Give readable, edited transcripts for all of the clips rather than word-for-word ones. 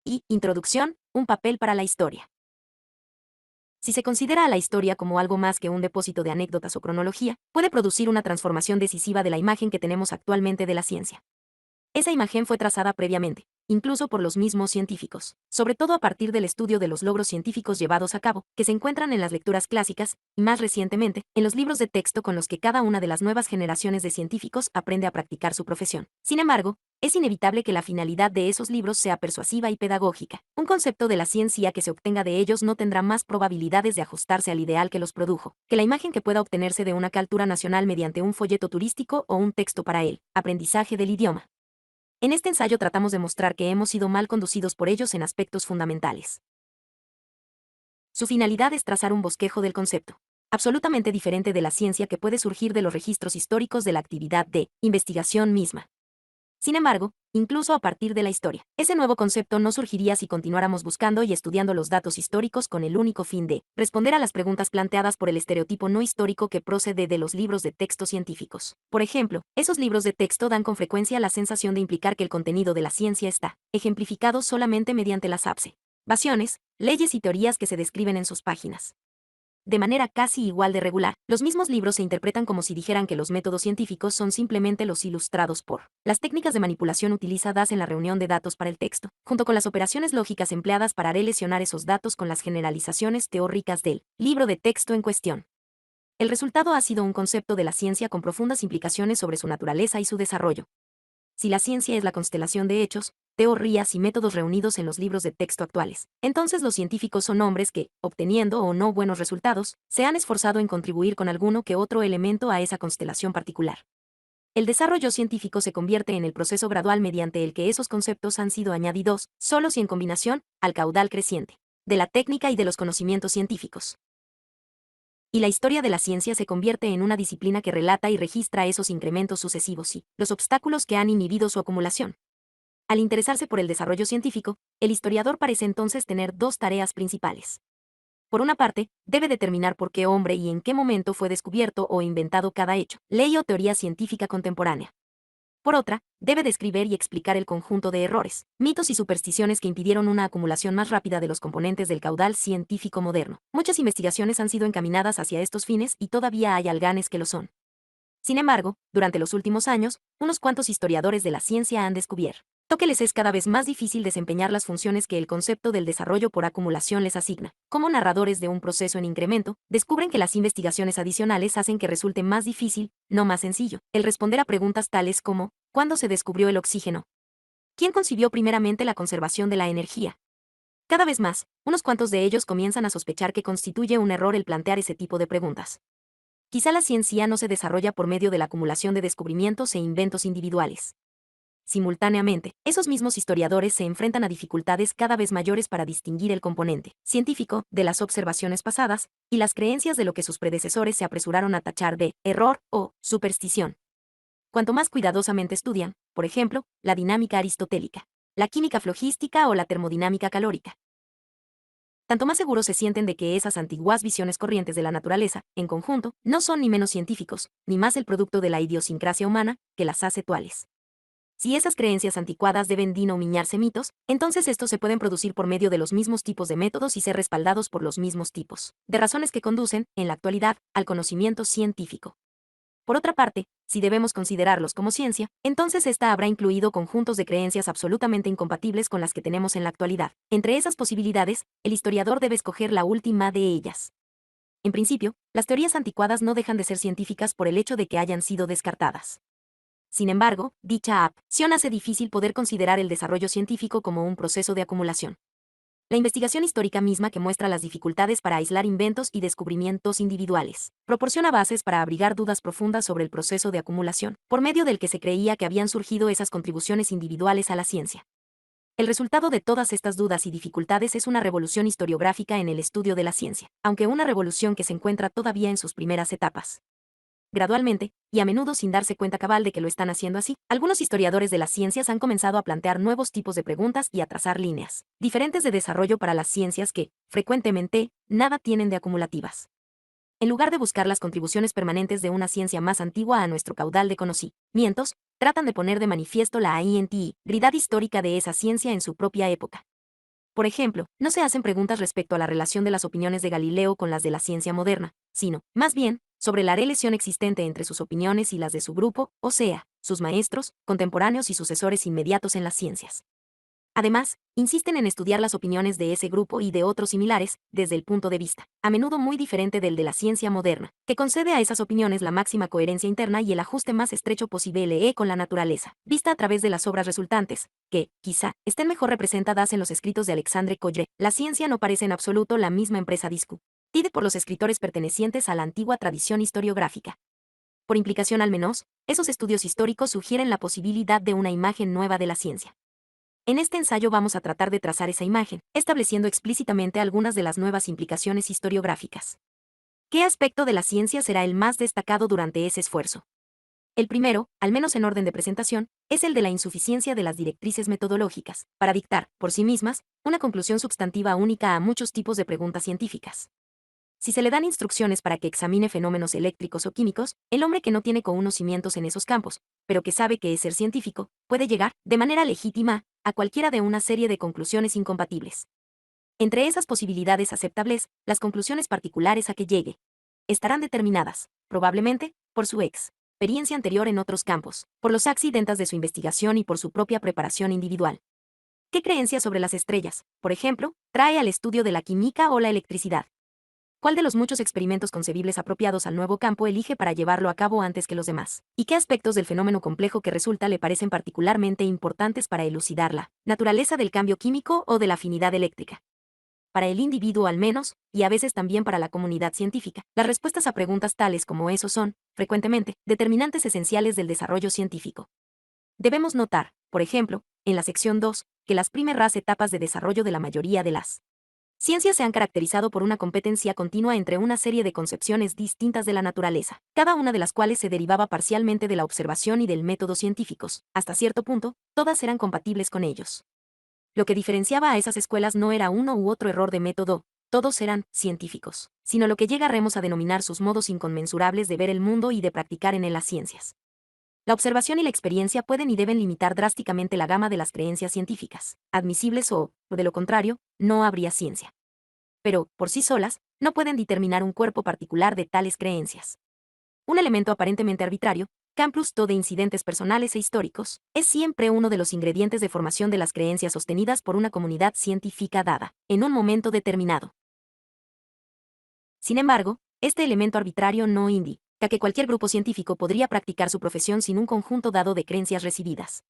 y Introducción, un papel para la historia. Si se considera a la historia como algo más que un depósito de anécdotas o cronología, puede producir una transformación decisiva de la imagen que tenemos actualmente de la ciencia. Esa imagen fue trazada previamente, incluso por los mismos científicos, sobre todo a partir del estudio de los logros científicos llevados a cabo, que se encuentran en las lecturas clásicas, y más recientemente, en los libros de texto con los que cada una de las nuevas generaciones de científicos aprende a practicar su profesión. Sin embargo, es inevitable que la finalidad de esos libros sea persuasiva y pedagógica. Un concepto de la ciencia que se obtenga de ellos no tendrá más probabilidades de ajustarse al ideal que los produjo, que la imagen que pueda obtenerse de una cultura nacional mediante un folleto turístico o un texto para el aprendizaje del idioma. En este ensayo tratamos de mostrar que hemos sido mal conducidos por ellos en aspectos fundamentales. Su finalidad es trazar un bosquejo del concepto, absolutamente diferente de la ciencia que puede surgir de los registros históricos de la actividad de investigación misma. Sin embargo, incluso a partir de la historia, ese nuevo concepto no surgiría si continuáramos buscando y estudiando los datos históricos con el único fin de responder a las preguntas planteadas por el estereotipo no histórico que procede de los libros de texto científicos. Por ejemplo, esos libros de texto dan con frecuencia la sensación de implicar que el contenido de la ciencia está ejemplificado solamente mediante las observaciones, leyes y teorías que se describen en sus páginas. De manera casi igual de regular, los mismos libros se interpretan como si dijeran que los métodos científicos son simplemente los ilustrados por las técnicas de manipulación utilizadas en la reunión de datos para el texto, junto con las operaciones lógicas empleadas para relacionar esos datos con las generalizaciones teóricas del libro de texto en cuestión. El resultado ha sido un concepto de la ciencia con profundas implicaciones sobre su naturaleza y su desarrollo. Si la ciencia es la constelación de hechos, teorías y métodos reunidos en los libros de texto actuales, entonces los científicos son hombres que, obteniendo o no buenos resultados, se han esforzado en contribuir con alguno que otro elemento a esa constelación particular. El desarrollo científico se convierte en el proceso gradual mediante el que esos conceptos han sido añadidos, solos y en combinación, al caudal creciente de la técnica y de los conocimientos científicos. Y la historia de la ciencia se convierte en una disciplina que relata y registra esos incrementos sucesivos y los obstáculos que han inhibido su acumulación. Al interesarse por el desarrollo científico, el historiador parece entonces tener dos tareas principales. Por una parte, debe determinar por qué hombre y en qué momento fue descubierto o inventado cada hecho, ley o teoría científica contemporánea. Por otra, debe describir y explicar el conjunto de errores, mitos y supersticiones que impidieron una acumulación más rápida de los componentes del caudal científico moderno. Muchas investigaciones han sido encaminadas hacia estos fines y todavía hay alganes que lo son. Sin embargo, durante los últimos años, unos cuantos historiadores de la ciencia han descubierto que les es cada vez más difícil desempeñar las funciones que el concepto del desarrollo por acumulación les asigna. Como narradores de un proceso en incremento, descubren que las investigaciones adicionales hacen que resulte más difícil, no más sencillo, el responder a preguntas tales como, ¿cuándo se descubrió el oxígeno? ¿Quién concibió primeramente la conservación de la energía? Cada vez más, unos cuantos de ellos comienzan a sospechar que constituye un error el plantear ese tipo de preguntas. Quizá la ciencia no se desarrolla por medio de la acumulación de descubrimientos e inventos individuales. Simultáneamente, esos mismos historiadores se enfrentan a dificultades cada vez mayores para distinguir el componente científico de las observaciones pasadas y las creencias de lo que sus predecesores se apresuraron a tachar de error o superstición. Cuanto más cuidadosamente estudian, por ejemplo, la dinámica aristotélica, la química flogística o la termodinámica calórica, tanto más seguros se sienten de que esas antiguas visiones corrientes de la naturaleza, en conjunto, no son ni menos científicos, ni más el producto de la idiosincrasia humana, que las hace actuales. Si esas creencias anticuadas deben denomiñarse mitos, entonces estos se pueden producir por medio de los mismos tipos de métodos y ser respaldados por los mismos tipos de razones que conducen, en la actualidad, al conocimiento científico. Por otra parte, si debemos considerarlos como ciencia, entonces ésta habrá incluido conjuntos de creencias absolutamente incompatibles con las que tenemos en la actualidad. Entre esas posibilidades, el historiador debe escoger la última de ellas. En principio, las teorías anticuadas no dejan de ser científicas por el hecho de que hayan sido descartadas. Sin embargo, dicha opción hace difícil poder considerar el desarrollo científico como un proceso de acumulación. La investigación histórica misma que muestra las dificultades para aislar inventos y descubrimientos individuales, proporciona bases para abrigar dudas profundas sobre el proceso de acumulación, por medio del que se creía que habían surgido esas contribuciones individuales a la ciencia. El resultado de todas estas dudas y dificultades es una revolución historiográfica en el estudio de la ciencia, aunque una revolución que se encuentra todavía en sus primeras etapas. Gradualmente, y a menudo sin darse cuenta cabal de que lo están haciendo así, algunos historiadores de las ciencias han comenzado a plantear nuevos tipos de preguntas y a trazar líneas diferentes de desarrollo para las ciencias que, frecuentemente, nada tienen de acumulativas. En lugar de buscar las contribuciones permanentes de una ciencia más antigua a nuestro caudal de conocimientos, tratan de poner de manifiesto la integridad histórica de esa ciencia en su propia época. Por ejemplo, no se hacen preguntas respecto a la relación de las opiniones de Galileo con las de la ciencia moderna, sino, más bien, sobre la relación existente entre sus opiniones y las de su grupo, o sea, sus maestros, contemporáneos y sucesores inmediatos en las ciencias. Además, insisten en estudiar las opiniones de ese grupo y de otros similares, desde el punto de vista, a menudo muy diferente del de la ciencia moderna, que concede a esas opiniones la máxima coherencia interna y el ajuste más estrecho posible con la naturaleza, vista a través de las obras resultantes, que, quizá, estén mejor representadas en los escritos de Alexandre Coyre. La ciencia no parece en absoluto la misma empresa discutida por los escritores pertenecientes a la antigua tradición historiográfica. Por implicación al menos, esos estudios históricos sugieren la posibilidad de una imagen nueva de la ciencia. En este ensayo vamos a tratar de trazar esa imagen, estableciendo explícitamente algunas de las nuevas implicaciones historiográficas. ¿Qué aspecto de la ciencia será el más destacado durante ese esfuerzo? El primero, al menos en orden de presentación, es el de la insuficiencia de las directrices metodológicas, para dictar, por sí mismas, una conclusión substantiva única a muchos tipos de preguntas científicas. Si se le dan instrucciones para que examine fenómenos eléctricos o químicos, el hombre que no tiene conocimientos en esos campos, pero que sabe que es ser científico, puede llegar, de manera legítima, a cualquiera de una serie de conclusiones incompatibles. Entre esas posibilidades aceptables, las conclusiones particulares a que llegue estarán determinadas, probablemente, por su experiencia anterior en otros campos, por los accidentes de su investigación y por su propia preparación individual. ¿Qué creencia sobre las estrellas, por ejemplo, trae al estudio de la química o la electricidad? ¿Cuál de los muchos experimentos concebibles apropiados al nuevo campo elige para llevarlo a cabo antes que los demás? ¿Y qué aspectos del fenómeno complejo que resulta le parecen particularmente importantes para elucidar la naturaleza del cambio químico o de la afinidad eléctrica? Para el individuo al menos, y a veces también para la comunidad científica, las respuestas a preguntas tales como esos son, frecuentemente, determinantes esenciales del desarrollo científico. Debemos notar, por ejemplo, en la sección 2, que las primeras etapas de desarrollo de la mayoría de las ciencias se han caracterizado por una competencia continua entre una serie de concepciones distintas de la naturaleza, cada una de las cuales se derivaba parcialmente de la observación y del método científicos. Hasta cierto punto, todas eran compatibles con ellos. Lo que diferenciaba a esas escuelas no era uno u otro error de método, todos eran científicos, sino lo que llegaremos a denominar sus modos inconmensurables de ver el mundo y de practicar en él las ciencias. La observación y la experiencia pueden y deben limitar drásticamente la gama de las creencias científicas, admisibles o, de lo contrario, no habría ciencia. Pero, por sí solas, no pueden determinar un cuerpo particular de tales creencias. Un elemento aparentemente arbitrario, compuesto de incidentes personales e históricos, es siempre uno de los ingredientes de formación de las creencias sostenidas por una comunidad científica dada, en un momento determinado. Sin embargo, este elemento arbitrario no indica que cualquier grupo científico podría practicar su profesión sin un conjunto dado de creencias recibidas.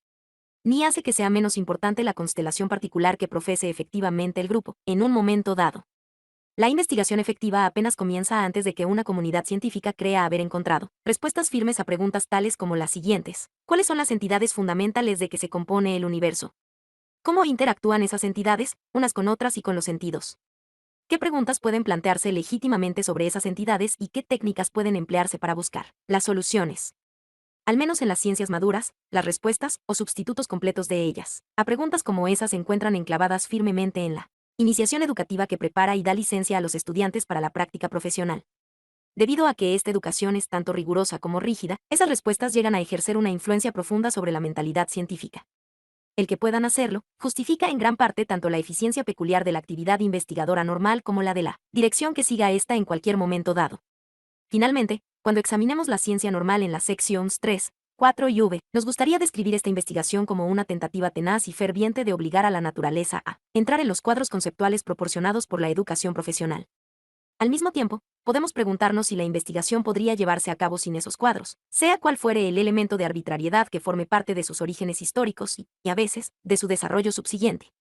Ni hace que sea menos importante la constelación particular que profese efectivamente el grupo, en un momento dado. La investigación efectiva apenas comienza antes de que una comunidad científica crea haber encontrado respuestas firmes a preguntas tales como las siguientes. ¿Cuáles son las entidades fundamentales de que se compone el universo? ¿Cómo interactúan esas entidades, unas con otras y con los sentidos? ¿Qué preguntas pueden plantearse legítimamente sobre esas entidades y qué técnicas pueden emplearse para buscar las soluciones? Al menos en las ciencias maduras, las respuestas, o sustitutos completos de ellas, a preguntas como esas se encuentran enclavadas firmemente en la iniciación educativa que prepara y da licencia a los estudiantes para la práctica profesional. Debido a que esta educación es tanto rigurosa como rígida, esas respuestas llegan a ejercer una influencia profunda sobre la mentalidad científica. El que puedan hacerlo, justifica en gran parte tanto la eficiencia peculiar de la actividad investigadora normal como la de la dirección que siga esta en cualquier momento dado. Finalmente, cuando examinemos la ciencia normal en las secciones 3, 4 y V, nos gustaría describir esta investigación como una tentativa tenaz y ferviente de obligar a la naturaleza a entrar en los cuadros conceptuales proporcionados por la educación profesional. Al mismo tiempo, podemos preguntarnos si la investigación podría llevarse a cabo sin esos cuadros, sea cual fuere el elemento de arbitrariedad que forme parte de sus orígenes históricos y a veces, de su desarrollo subsiguiente.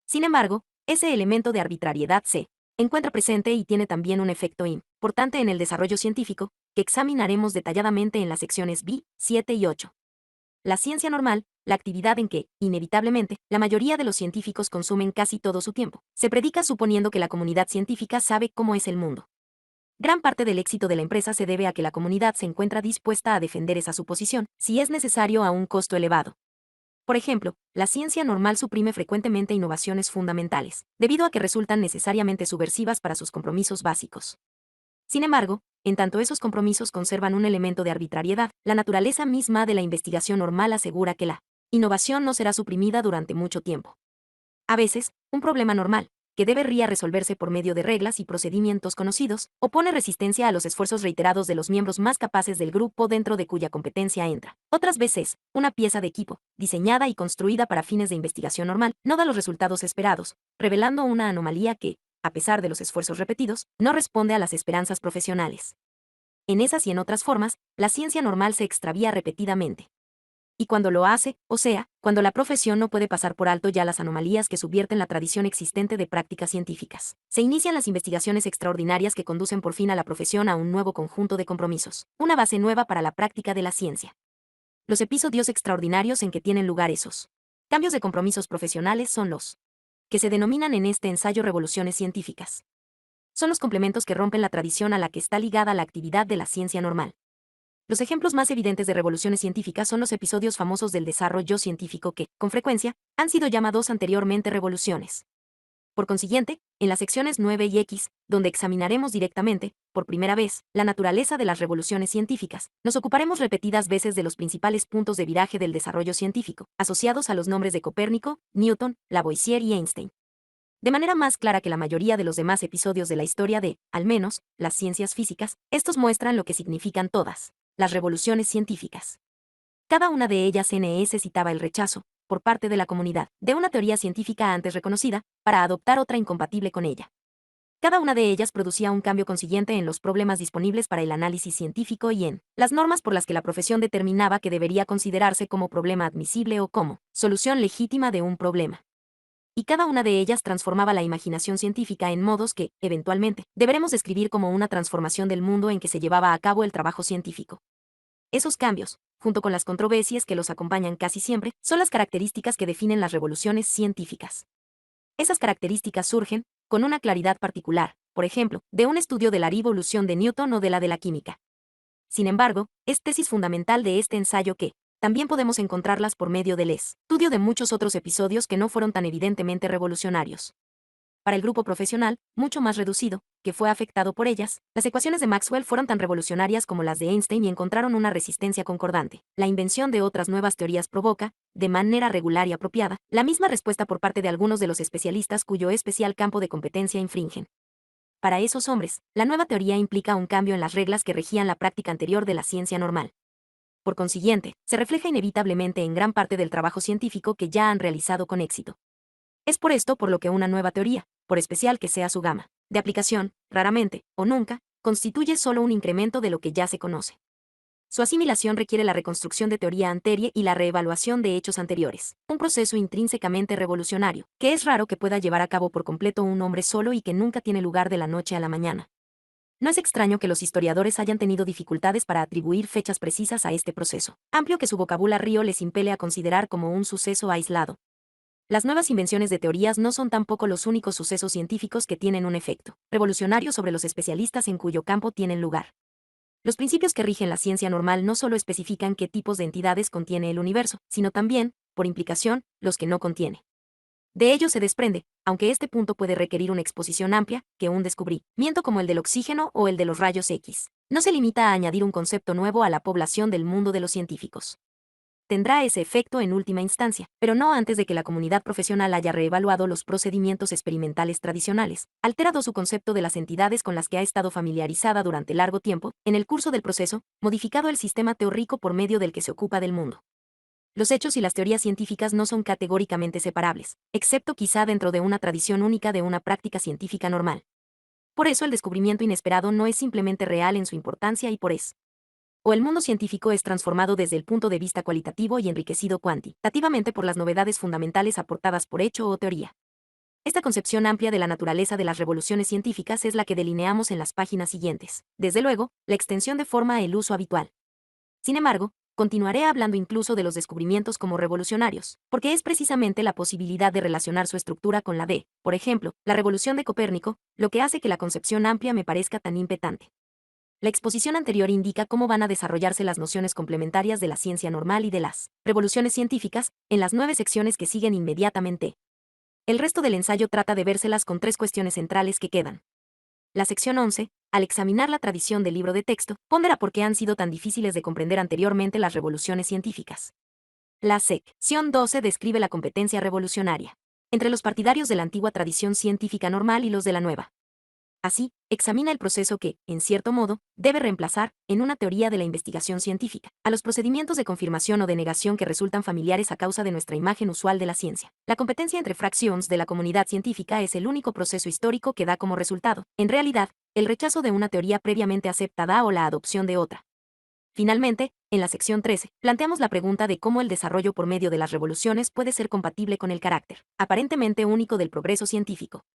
Sin embargo, ese elemento de arbitrariedad se encuentra presente y tiene también un efecto importante en el desarrollo científico, que examinaremos detalladamente en las secciones B, 7 y 8. La ciencia normal, la actividad en que, inevitablemente, la mayoría de los científicos consumen casi todo su tiempo, se predica suponiendo que la comunidad científica sabe cómo es el mundo. Gran parte del éxito de la empresa se debe a que la comunidad se encuentra dispuesta a defender esa suposición, si es necesario a un costo elevado. Por ejemplo, la ciencia normal suprime frecuentemente innovaciones fundamentales, debido a que resultan necesariamente subversivas para sus compromisos básicos. Sin embargo, en tanto esos compromisos conservan un elemento de arbitrariedad, la naturaleza misma de la investigación normal asegura que la innovación no será suprimida durante mucho tiempo. A veces, un problema normal, que debería resolverse por medio de reglas y procedimientos conocidos, opone resistencia a los esfuerzos reiterados de los miembros más capaces del grupo dentro de cuya competencia entra. Otras veces, una pieza de equipo, diseñada y construida para fines de investigación normal, no da los resultados esperados, revelando una anomalía que, a pesar de los esfuerzos repetidos, no responde a las esperanzas profesionales. En esas y en otras formas, la ciencia normal se extravía repetidamente. Y cuando lo hace, o sea, cuando la profesión no puede pasar por alto ya las anomalías que subvierten la tradición existente de prácticas científicas, se inician las investigaciones extraordinarias que conducen por fin a la profesión a un nuevo conjunto de compromisos, una base nueva para la práctica de la ciencia. Los episodios extraordinarios en que tienen lugar esos cambios de compromisos profesionales son los que se denominan en este ensayo revoluciones científicas. Son los complementos que rompen la tradición a la que está ligada la actividad de la ciencia normal. Los ejemplos más evidentes de revoluciones científicas son los episodios famosos del desarrollo científico que, con frecuencia, han sido llamados anteriormente revoluciones. Por consiguiente, en las secciones 9 y X, donde examinaremos directamente, por primera vez, la naturaleza de las revoluciones científicas, nos ocuparemos repetidas veces de los principales puntos de viraje del desarrollo científico, asociados a los nombres de Copérnico, Newton, Lavoisier y Einstein. De manera más clara que la mayoría de los demás episodios de la historia de, al menos, las ciencias físicas, estos muestran lo que significan todas las revoluciones científicas. Cada una de ellas necesitaba el rechazo, por parte de la comunidad, de una teoría científica antes reconocida, para adoptar otra incompatible con ella. Cada una de ellas producía un cambio consiguiente en los problemas disponibles para el análisis científico y en las normas por las que la profesión determinaba que debería considerarse como problema admisible o como solución legítima de un problema. Y cada una de ellas transformaba la imaginación científica en modos que, eventualmente, deberemos describir como una transformación del mundo en que se llevaba a cabo el trabajo científico. Esos cambios, junto con las controversias que los acompañan casi siempre, son las características que definen las revoluciones científicas. Esas características surgen, con una claridad particular, por ejemplo, de un estudio de la revolución de Newton o de la química. Sin embargo, es tesis fundamental de este ensayo que, también podemos encontrarlas por medio del estudio de muchos otros episodios que no fueron tan evidentemente revolucionarios. Para el grupo profesional, mucho más reducido, que fue afectado por ellas, las ecuaciones de Maxwell fueron tan revolucionarias como las de Einstein y encontraron una resistencia concordante. La invención de otras nuevas teorías provoca, de manera regular y apropiada, la misma respuesta por parte de algunos de los especialistas cuyo especial campo de competencia infringen. Para esos hombres, la nueva teoría implica un cambio en las reglas que regían la práctica anterior de la ciencia normal. Por consiguiente, se refleja inevitablemente en gran parte del trabajo científico que ya han realizado con éxito. Es por esto por lo que una nueva teoría, por especial que sea su gama de aplicación, raramente, o nunca, constituye solo un incremento de lo que ya se conoce. Su asimilación requiere la reconstrucción de teoría anterior y la reevaluación de hechos anteriores, un proceso intrínsecamente revolucionario, que es raro que pueda llevar a cabo por completo un hombre solo y que nunca tiene lugar de la noche a la mañana. No es extraño que los historiadores hayan tenido dificultades para atribuir fechas precisas a este proceso, amplio que su vocabulario les impele a considerar como un suceso aislado. Las nuevas invenciones de teorías no son tampoco los únicos sucesos científicos que tienen un efecto revolucionario sobre los especialistas en cuyo campo tienen lugar. Los principios que rigen la ciencia normal no solo especifican qué tipos de entidades contiene el universo, sino también, por implicación, los que no contiene. De ello se desprende, aunque este punto puede requerir una exposición amplia, que un descubrimiento como el del oxígeno o el de los rayos X no se limita a añadir un concepto nuevo a la población del mundo de los científicos. Tendrá ese efecto en última instancia, pero no antes de que la comunidad profesional haya reevaluado los procedimientos experimentales tradicionales, alterado su concepto de las entidades con las que ha estado familiarizada durante largo tiempo, en el curso del proceso, modificado el sistema teórico por medio del que se ocupa del mundo. Los hechos y las teorías científicas no son categóricamente separables, excepto quizá dentro de una tradición única de una práctica científica normal. Por eso el descubrimiento inesperado no es simplemente real en su importancia y por eso. O el mundo científico es transformado desde el punto de vista cualitativo y enriquecido cuantitativamente por las novedades fundamentales aportadas por hecho o teoría. Esta concepción amplia de la naturaleza de las revoluciones científicas es la que delineamos en las páginas siguientes. Desde luego, la extensión de forma el uso habitual. Sin embargo, continuaré hablando incluso de los descubrimientos como revolucionarios, porque es precisamente la posibilidad de relacionar su estructura con la de, por ejemplo, la revolución de Copérnico, lo que hace que la concepción amplia me parezca tan impetante. La exposición anterior indica cómo van a desarrollarse las nociones complementarias de la ciencia normal y de las revoluciones científicas, en las 9 secciones que siguen inmediatamente. El resto del ensayo trata de vérselas con 3 cuestiones centrales que quedan. La sección 11, al examinar la tradición del libro de texto, pondera por qué han sido tan difíciles de comprender anteriormente las revoluciones científicas. La sección 12 describe la competencia revolucionaria. entre los partidarios de la antigua tradición científica normal y los de la nueva. Así, examina el proceso que, en cierto modo, debe reemplazar, en una teoría de la investigación científica, a los procedimientos de confirmación o de negación que resultan familiares a causa de nuestra imagen usual de la ciencia. La competencia entre fracciones de la comunidad científica es el único proceso histórico que da como resultado, en realidad, el rechazo de una teoría previamente aceptada o la adopción de otra. Finalmente, en la sección 13, planteamos la pregunta de cómo el desarrollo por medio de las revoluciones puede ser compatible con el carácter, aparentemente único del progreso científico.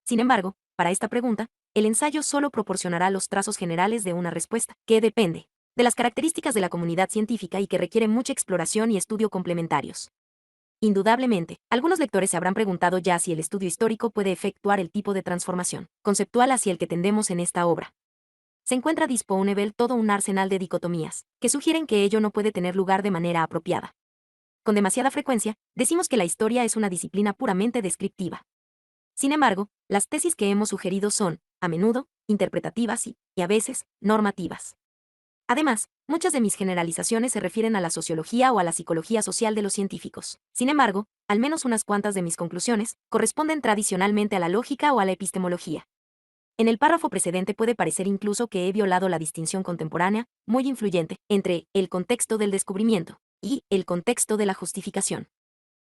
Sin embargo, para esta pregunta, el ensayo solo proporcionará los trazos generales de una respuesta, que depende de las características de la comunidad científica y que requiere mucha exploración y estudio complementarios. Indudablemente, algunos lectores se habrán preguntado ya si el estudio histórico puede efectuar el tipo de transformación conceptual hacia el que tendemos en esta obra. Se encuentra disponible todo un arsenal de dicotomías, que sugieren que ello no puede tener lugar de manera apropiada. Con demasiada frecuencia, decimos que la historia es una disciplina puramente descriptiva. Sin embargo, las tesis que hemos sugerido son, a menudo, interpretativas y a veces, normativas. Además, muchas de mis generalizaciones se refieren a la sociología o a la psicología social de los científicos. Sin embargo, al menos unas cuantas de mis conclusiones corresponden tradicionalmente a la lógica o a la epistemología. En el párrafo precedente puede parecer incluso que he violado la distinción contemporánea, muy influyente, entre el contexto del descubrimiento y el contexto de la justificación.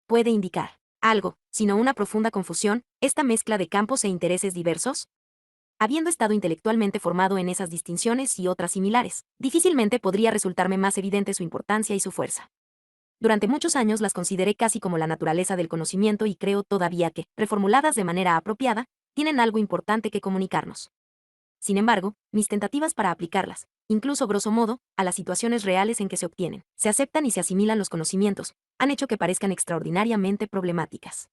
Puede indicar algo, sino una profunda confusión, esta mezcla de campos e intereses diversos. Habiendo estado intelectualmente formado en esas distinciones y otras similares, difícilmente podría resultarme más evidente su importancia y su fuerza. Durante muchos años las consideré casi como la naturaleza del conocimiento y creo todavía que, reformuladas de manera apropiada, tienen algo importante que comunicarnos. Sin embargo, mis tentativas para aplicarlas, incluso grosso modo, a las situaciones reales en que se obtienen, se aceptan y se asimilan los conocimientos, han hecho que parezcan extraordinariamente problemáticas.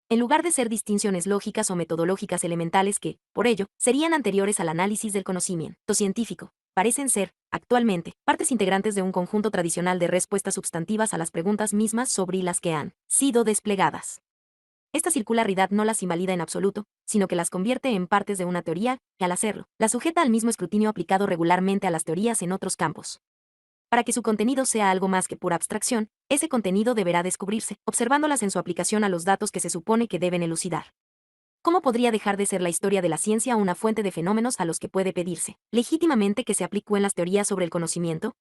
En lugar de ser distinciones lógicas o metodológicas elementales que, por ello, serían anteriores al análisis del conocimiento científico, parecen ser, actualmente, partes integrantes de un conjunto tradicional de respuestas substantivas a las preguntas mismas sobre las que han sido desplegadas. Esta circularidad no las invalida en absoluto, sino que las convierte en partes de una teoría, y al hacerlo, las sujeta al mismo escrutinio aplicado regularmente a las teorías en otros campos. Para que su contenido sea algo más que pura abstracción, ese contenido deberá descubrirse, observándolas en su aplicación a los datos que se supone que deben elucidar. ¿Cómo podría dejar de ser la historia de la ciencia una fuente de fenómenos a los que puede pedirse, legítimamente, que se aplicó en las teorías sobre el conocimiento?